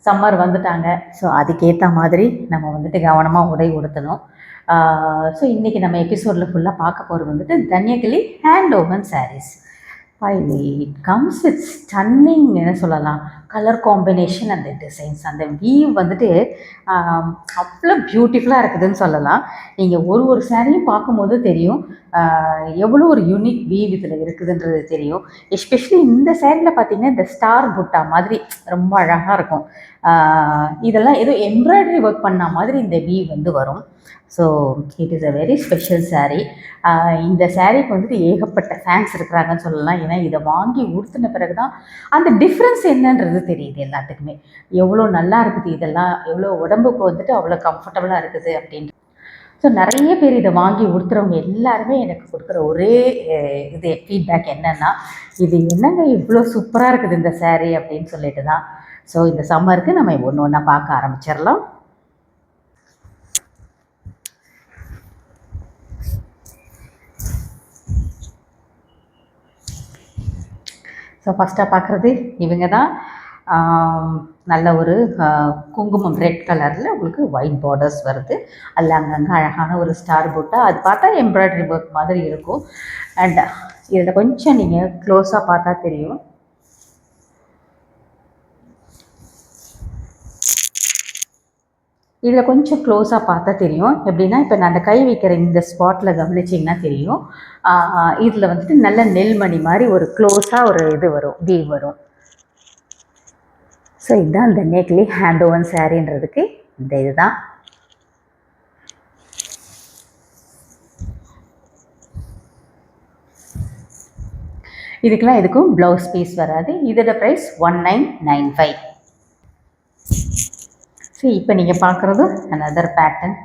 Summer வந்துட்டாங்க. So அதுக்கேற்ற மாதிரி நம்ம வந்துட்டு கவனமாக உடை உடுத்தணும். ஸோ இன்றைக்கி நம்ம எபிசோடில் ஃபுல்லாக பார்க்க போகிறது வந்துட்டு Dhanyakili hand woven saris. It comes with stunning என்ன சொல்லலாம், கலர் காம்பினேஷன் அந்த டிசைன்ஸ், அந்த வீவ் வந்துட்டு அவ்வளோ பியூட்டிஃபுல்லாக இருக்குதுன்னு சொல்லலாம். நீங்கள் ஒரு சாரியும் பார்க்கும்போது தெரியும் எவ்வளோ ஒரு யூனிக் வீவ் இதில் இருக்குதுன்றது தெரியும். எஸ்பெஷலி இந்த சேரீயில் பார்த்தீங்கன்னா இந்த ஸ்டார் புட்டா மாதிரி ரொம்ப அழகாக இருக்கும். இதெல்லாம் ஏதோ எம்ப்ராய்டரி ஒர்க் பண்ண மாதிரி இந்த வீவ் வந்து வரும். So it is a very special sari. இந்த சாரீக்கு வந்துட்டு ஏகப்பட்ட ஃபேன்ஸ் இருக்கிறாங்கன்னு சொல்லலாம். ஏன்னா இதை வாங்கி உடுத்தின பிறகு தான் அந்த டிஃப்ரென்ஸ் என்னன்றது தெரியுது எல்லாத்துக்குமே. எவ்வளோ நல்லா இருக்குது, இதெல்லாம் எவ்வளோ உடம்புக்கு வந்துட்டு அவ்வளோ கம்ஃபர்டபுளாக இருக்குது அப்படின்ட்டு. ஸோ நிறைய பேர் இதை வாங்கி உடுத்துறவங்க எல்லாருமே எனக்கு கொடுக்குற ஒரே இது ஃபீட்பேக் என்னென்னா, இது என்னங்க இவ்வளோ சூப்பராக இருக்குது இந்த சாரீ அப்படின்னு சொல்லிட்டு தான். ஸோ இந்த சம்மருக்கு நம்ம ஒன்று ஒன்றா பார்க்க ஆரம்பிச்சிடலாம். ஸோ ஃபஸ்ட்டாக பார்க்குறது இவங்க தான். நல்ல ஒரு குங்குமம் ரெட் கலரில் உங்களுக்கு ஒயிட் பார்டர்ஸ் வருது. அதில் அங்கங்கே அழகான ஒரு ஸ்டார் போட்டால் அது பார்த்தா எம்ப்ராய்டரி ஒர்க் மாதிரி இருக்கும். அண்ட் இதில் கொஞ்சம் நீங்கள் க்ளோஸாக பார்த்தா தெரியும். இதில் கொஞ்சம் க்ளோஸாக பார்த்தா தெரியும். எப்படின்னா இப்போ நான் அந்த கை வைக்கிற இந்த ஸ்பாட்டில் கவனிச்சிங்கன்னா தெரியும். இதில் வந்துட்டு நல்ல நெல்மணி மாதிரி ஒரு க்ளோஸாக ஒரு இது வரும், வீவ் வரும். ஸோ இதுதான் இந்த நெக்லி ஹேண்ட் ஓவன் சாரீன்றதுக்கு இந்த இதுதான். இதுக்கெல்லாம் எதுக்கும் ப்ளவுஸ் பீஸ் வராது. இதோட ப்ரைஸ் 1995. ஸோ இப்போ நீங்கள் பார்க்குறது another பேட்டர்ன்.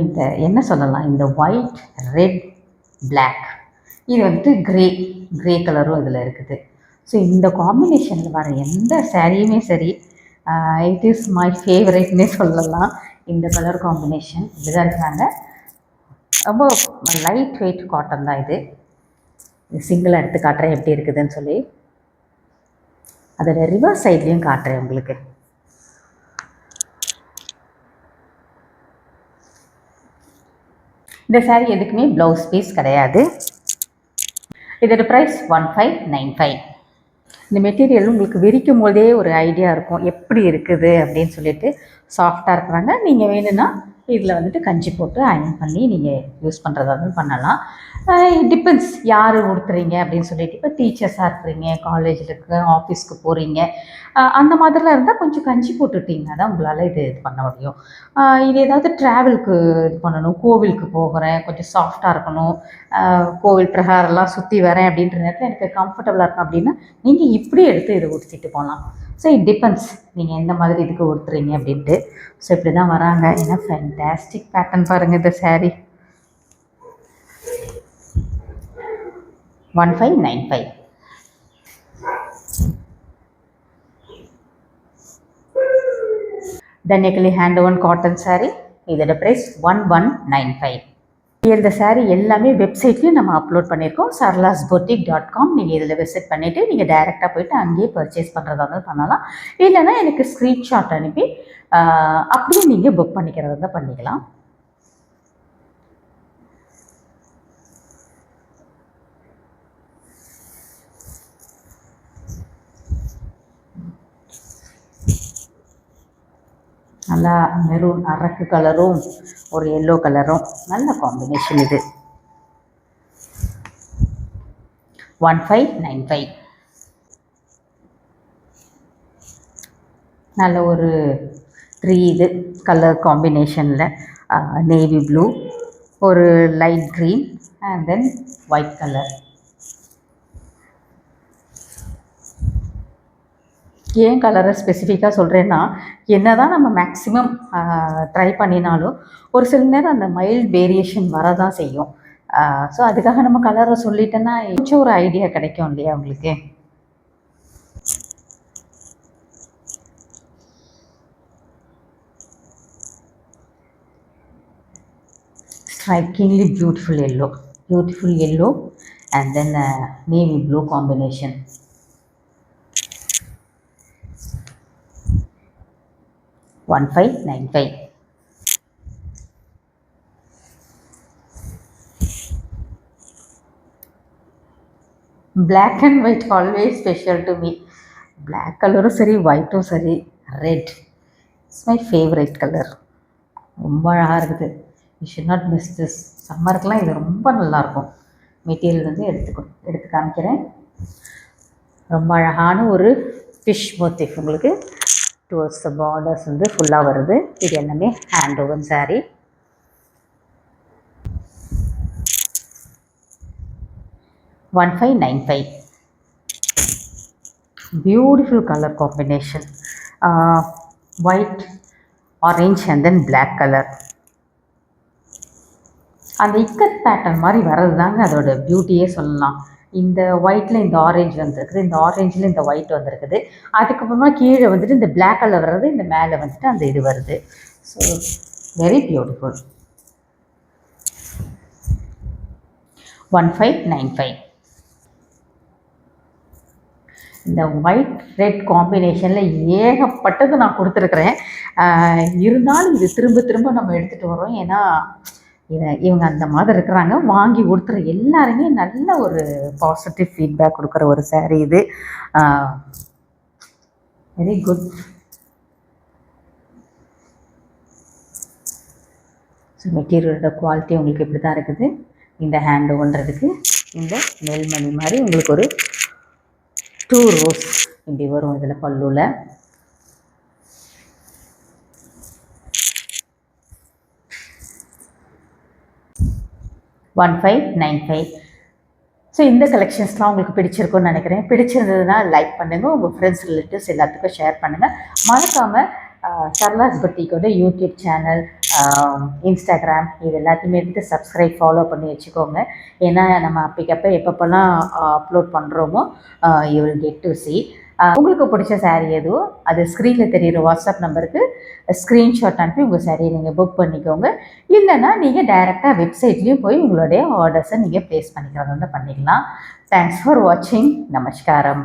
இந்த என்ன சொல்லலாம், இந்த ஒயிட் ரெட் பிளாக், இது வந்துட்டு க்ரே கலரும் இதில் இருக்குது. ஸோ இந்த காம்பினேஷனில் வர எந்த சாரியுமே சரி, இட் இஸ் மை ஃபேவரட்னே சொல்லலாம். இந்த கலர் காம்பினேஷன் இப்படிதான் இருக்கிறாங்க. ரொம்ப லைட் வெயிட் காட்டன் தான் இது. சிங்கிளாக எடுத்து காட்டுறேன் எப்படி இருக்குதுன்னு சொல்லி. அதோட ரிவர்ஸ் சைட்லேயும் காட்டுறேன் உங்களுக்கு. இந்த சாரீ எதுக்குமே ப்ளவுஸ் பீஸ் கிடையாது. இதோட ப்ரைஸ் 1595. இந்த மெட்டீரியல் உங்களுக்கு விரிக்கும் போதே ஒரு ஐடியா இருக்கும் எப்படி இருக்குது அப்படின்னு சொல்லிட்டு. சாஃப்டாக இருக்கிறாங்க. நீங்கள் வேணும்னா இதில் வந்துட்டு கஞ்சி போட்டு அயன் பண்ணி நீங்கள் யூஸ் பண்ணுறதா வந்து பண்ணலாம். டிபெண்ட்ஸ் யார் உடுத்துறீங்க அப்படின்னு சொல்லிட்டு. இப்போ டீச்சர்ஸாக இருக்கிறீங்க, காலேஜில் இருக்க, ஆஃபீஸ்க்கு போகிறீங்க, அந்த மாதிரிலாம் இருந்தால் கொஞ்சம் கஞ்சி போட்டுட்டிங்கன்னா தான் உங்களால் இது பண்ண முடியும். இது ஏதாவது ட்ராவலுக்கு இது பண்ணணும், கோவிலுக்கு போகிறேன், கொஞ்சம் சாஃப்டாக இருக்கணும், கோவில் பிரகாரெல்லாம் சுற்றி வரேன் அப்படின்ற நேரத்தில் எனக்கு கம்ஃபர்டபுளாக இருக்கும் அப்படின்னா நீங்கள் இப்படி எடுத்து இதை உடுத்திட்டு போகலாம். ஸோ இட் டிபெண்ட்ஸ் நீங்கள் எந்த மாதிரி இதுக்கு உடுத்துறீங்க அப்படின்ட்டு. ஸோ இப்படி தான் வராங்க. ஏன்னா ஃபேன்டாஸ்டிக் பேட்டர்ன் பாருங்கள் இந்த sari. 1595. Dhanyakili hand woven cotton sari. இதோட ப்ரைஸ் 1195. இந்த சாரீ எல்லாமே வெப்சைட்லேயும் நம்ம அப்லோட் பண்ணியிருக்கோம். sarlasboutique.com. நீங்கள் இதில் விசிட் பண்ணிவிட்டு நீங்கள் டைரெக்டாக போய்ட்டு அங்கேயே பர்ச்சேஸ் பண்ணுறதா இருந்தால் பண்ணலாம். இல்லைன்னா எனக்கு ஸ்க்ரீன்ஷாட் அனுப்பி அப்படியே நீங்கள் புக் பண்ணிக்கிறதா இருந்தால் பண்ணிக்கலாம். நல்லா மெரூன் அரக்கு கலரும் ஒரு எல்லோ கலரும் நல்ல காம்பினேஷன் இது. 1595. நல்ல ஒரு 3 இது கலர் காம்பினேஷனில் நேவி ப்ளூ, ஒரு light green and then white colour. ஏன் கலரை ஸ்பெசிஃபிக்காக சொல்கிறேன்னா, என்ன தான் நம்ம மேக்ஸிமம் ட்ரை பண்ணினாலும் ஒரு சில நேரம் அந்த மைல்ட் வேரியேஷன் வரதான் செய்யும். ஸோ அதுக்காக நம்ம கலரை சொல்லிட்டேன்னா கொஞ்சம் ஒரு ஐடியா கிடைக்கும் இல்லையா உங்களுக்கு. strikingly beautiful yellow and then navy blue combination. 1595. Black and white always special to me. Black கலரும் சரி ஒயிட்டும் சரி, red it's my favourite colour. ரொம்ப அழகாக இருக்குது. You should not miss this. சம்மருக்குலாம் இது ரொம்ப நல்லாயிருக்கும். மெட்டீரியல் வந்து எடுத்து காமிக்கிறேன். ரொம்ப அழகான ஒரு ஃபிஷ் மோட்டிஃப் உங்களுக்கு டுவர்ட்ஸ் த பார்டர்ஸ் வந்து ஃபுல்லாக வருது. இது எல்லாமே hand oven saree. $1595. Beautiful color combination. White, orange and then black color. அந்த இக்கட் பேட்டர்ன் மாதிரி வர்றது தாங்க அதோட பியூட்டியே சொல்லலாம். இந்த ஒயிட்டில் இந்த ஆரேஞ்ச் வந்துருக்குது, இந்த ஆரேஞ்சில் இந்த ஒயிட் வந்திருக்குது. அதுக்கப்புறமா கீழே வந்துட்டு இந்த பிளாக் கலர் வர்றது, இந்த மேலே வந்துட்டு அந்த இது வருது. So very beautiful. 1595. இந்த ஒயிட் ரெட் காம்பினேஷனில் ஏகப்பட்டது நான் கொடுத்துருக்குறேன். இருந்தாலும் இது திரும்ப திரும்ப நம்ம எடுத்துகிட்டு வரோம். ஏன்னா இவங்க அந்த மாதிரி இருக்கிறாங்க. வாங்கி கொடுத்துற எல்லாருமே நல்ல ஒரு பாசிட்டிவ் ஃபீட்பேக் கொடுக்குற ஒரு saree இது. Very good. ஸோ மெட்டீரியலோட குவாலிட்டி உங்களுக்கு இப்படி தான் இருக்குது. இந்த ஹேண்ட் ஓவன்றதுக்கு இந்த நெல்மணி மாதிரி உங்களுக்கு ஒரு 2 rows இப்படி வரும் இதில் பல்லுவில். $1595. ஸோ இந்த கலெக்ஷன்ஸ்லாம் உங்களுக்கு பிடிச்சிருக்குன்னு நினைக்கிறேன். பிடிச்சிருந்ததுன்னா லைக் பண்ணுங்கள், உங்கள் ஃப்ரெண்ட்ஸ் ரிலேட்டிவ்ஸ் எல்லாத்துக்கும் ஷேர் பண்ணுங்கள். மறக்காமல் சரளாஸ் புட்டிக்கோட யூடியூப் சேனல், இன்ஸ்டாகிராம் இது எல்லாத்தையுமே எடுத்து சப்ஸ்கிரைப் ஃபாலோ பண்ணி வச்சுக்கோங்க. ஏன்னா நம்ம அப்பக்கப்போ எப்பப்போலாம் அப்லோட் பண்ணுறோமோ you will get to see. உங்களுக்கு பிடிச்ச saree எதுவோ அது ஸ்க்ரீனில் தெரிகிற வாட்ஸ்அப் நம்பருக்கு ஸ்க்ரீன்ஷாட் அனுப்பி உங்கள் சாரியை நீங்கள் புக் பண்ணிக்கோங்க. இல்லைன்னா நீங்கள் டைரெக்டாக வெப்சைட்லேயும் போய் உங்களுடைய ஆர்டர்ஸை நீங்கள் ப்ளேஸ் பண்ணிக்கிறதா பண்ணிக்கலாம். தேங்க்ஸ் ஃபார் வாட்சிங். நமஸ்காரம்.